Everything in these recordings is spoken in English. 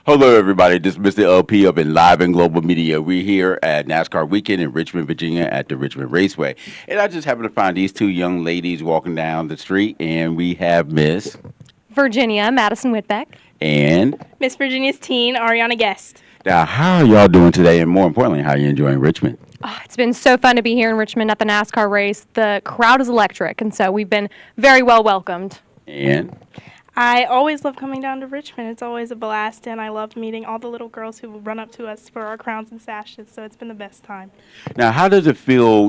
Hello, everybody. This is Mr. LP of Enliven Global Media. We're here at NASCAR Weekend in Richmond, Virginia at the Richmond Raceway. And I just happened to find these two young ladies walking down the street, and we have Miss Virginia, Madison Whitbeck. and Miss Virginia's teen, Ariana Guest. now, how are y'all doing today? And more importantly, how are you enjoying Richmond? Oh, it's been so fun to be here in Richmond at the NASCAR race. The crowd is electric, and so we've been very well welcomed. And I always love coming down to Richmond. It's always a blast, and I loved meeting all the little girls who run up to us for our crowns and sashes, so it's been the best time. now, how does it feel,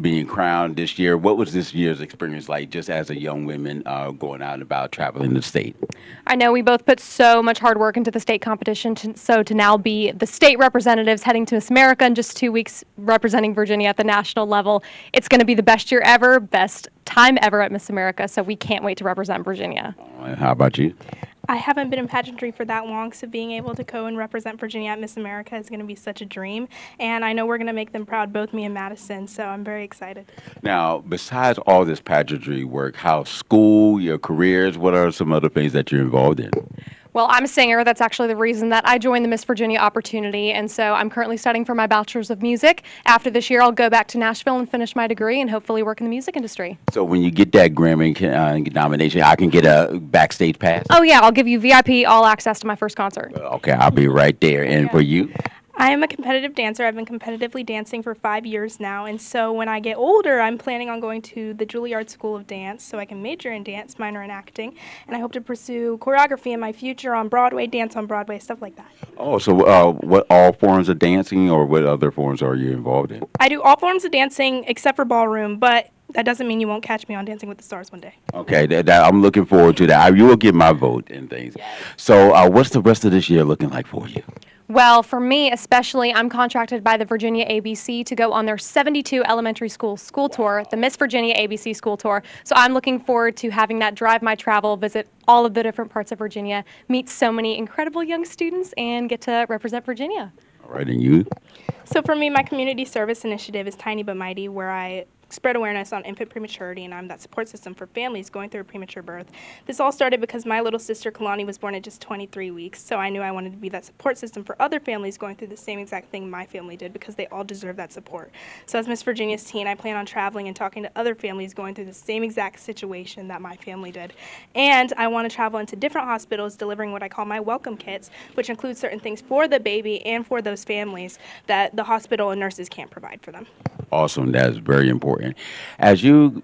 being crowned this year? What was this year's experience like just as a young woman going out and about traveling the state? I know we both put so much hard work into the state competition, so to now be the state representatives heading to Miss America in just 2 weeks representing Virginia at the national level, it's going to be the best year ever, best time ever at Miss America, so we can't wait to represent Virginia. How about you? I haven't been in pageantry for that long, so being able to go and represent Virginia at Miss America is going to be such a dream, and I know we're going to make them proud, both me and Madison, so I'm very excited. Now, besides all this pageantry work, how's school, your careers? What are some other things that you're involved in? Well, I'm a singer. That's actually the reason that I joined the Miss Virginia opportunity, and so I'm currently studying for my Bachelor's of Music. After this year, I'll go back to Nashville and finish my degree and hopefully work in the music industry. So when you get that Grammy nomination, I can get a backstage pass? Oh, yeah, I'll give you VIP all access to my first concert. Okay, I'll be right there. And for you? I am a competitive dancer. I've been competitively dancing for 5 years now, and so when I get older, I'm planning on going to the Juilliard School of Dance so I can major in dance, minor in acting, and I hope to pursue choreography in my future on Broadway, dance on Broadway, stuff like that. Oh, so what all forms of dancing or what other forms are you involved in? I do all forms of dancing except for ballroom, but that doesn't mean you won't catch me on Dancing with the Stars one day. Okay, I'm looking forward to that. You will get my vote and things. So what's the rest of this year looking like for you? Well, for me especially, I'm contracted by the Virginia ABC to go on their 72 elementary school tour, the Miss Virginia ABC school tour. So I'm looking forward to having that drive my travel, visit all of the different parts of Virginia, meet so many incredible young students, and get to represent Virginia. All right, and you? So for me, my community service initiative is Tiny But Mighty, where I spread awareness on infant prematurity, and I'm that support system for families going through a premature birth. This all started because my little sister Kalani was born at just 23 weeks, so I knew I wanted to be that support system for other families going through the same exact thing my family did, because they all deserve that support. So as Miss Virginia's teen, I plan on traveling and talking to other families going through the same exact situation that my family did. And I want to travel into different hospitals delivering what I call my welcome kits, which includes certain things for the baby and for those families that the hospital and nurses can't provide for them. Awesome. That is very important. As you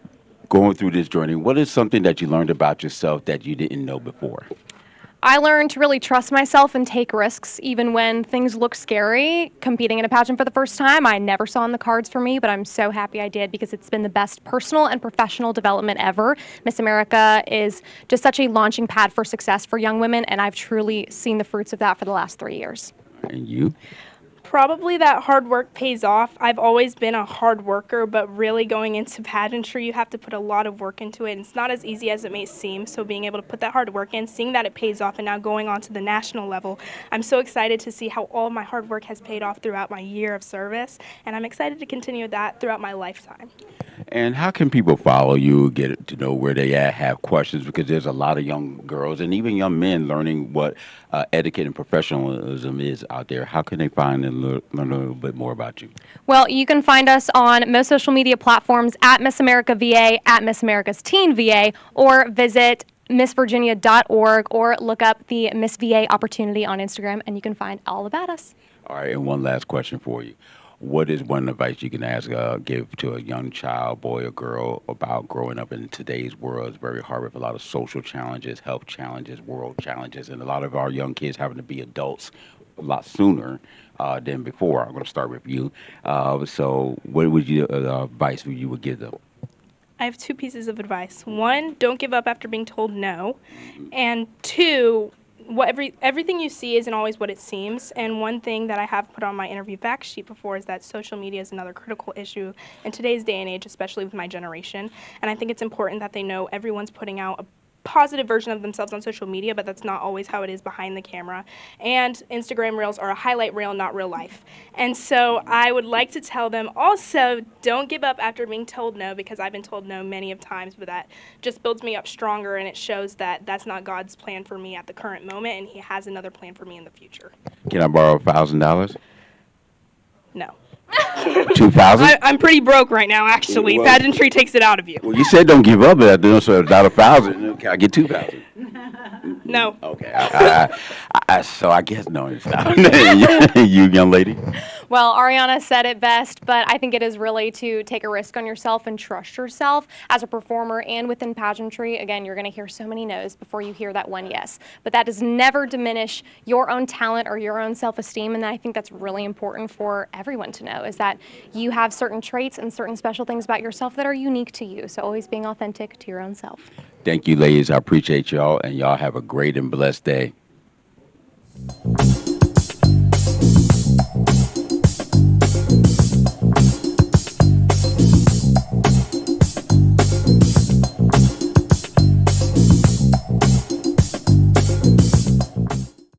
going through this journey, what is something that you learned about yourself that you didn't know before? I learned to really trust myself and take risks, even when things look scary. Competing in a pageant for the first time, I never saw in the cards for me, but I'm so happy I did because it's been the best personal and professional development ever. Miss America is just such a launching pad for success for young women, and I've truly seen the fruits of that for the last 3 years. And you? Probably that hard work pays off. I've always been a hard worker, but really going into pageantry, you have to put a lot of work into it. It's not as easy as it may seem, so being able to put that hard work in, seeing that it pays off, and now going on to the national level, I'm so excited to see how all my hard work has paid off throughout my year of service, and I'm excited to continue that throughout my lifetime. And how can people follow you, get to know where they at, have questions? Because there's a lot of young girls and even young men learning what etiquette and professionalism is out there. How can they find and learn a little bit more about you? Well, you can find us on most social media platforms at Miss America VA, at Miss America's Teen VA, or visit missvirginia.org or look up the Miss VA opportunity on Instagram, and you can find all about us. All right, and one last question for you. What is one advice you can give to a young child, boy or girl, about growing up in today's world? It's very hard with a lot of social challenges, health challenges, world challenges, and a lot of our young kids having to be adults a lot sooner than before. I'm going to start with you. So what would you advice you would give them? I have two pieces of advice. One, don't give up after being told no. And two, everything you see isn't always what it seems. And one thing that I have put on my interview fact sheet before is that social media is another critical issue in today's day and age, especially with my generation. And I think it's important that they know everyone's putting out a positive version of themselves on social media, but that's not always how it is behind the camera. And Instagram Reels are a highlight reel, not real life. And so I would like to tell them also, don't give up after being told no, because I've been told no many of times, but that just builds me up stronger, and it shows that that's not God's plan for me at the current moment, and he has another plan for me in the future. Can I borrow $1,000? No. 2,000? I'm pretty broke right now, actually. Well- Pageantry takes it out of you. Well, you said don't give up. So about 1,000. Can I get 2,000? No. Okay. So I guess no. It's not. You, young lady. Well, Ariana said it best, but I think it is really to take a risk on yourself and trust yourself as a performer and within pageantry. Again, you're going to hear so many no's before you hear that one yes, but that does never diminish your own talent or your own self-esteem, and I think that's really important for everyone to know, is that you have certain traits and certain special things about yourself that are unique to you, so always being authentic to your own self. Thank you, ladies. I appreciate y'all, and y'all have a great and blessed day.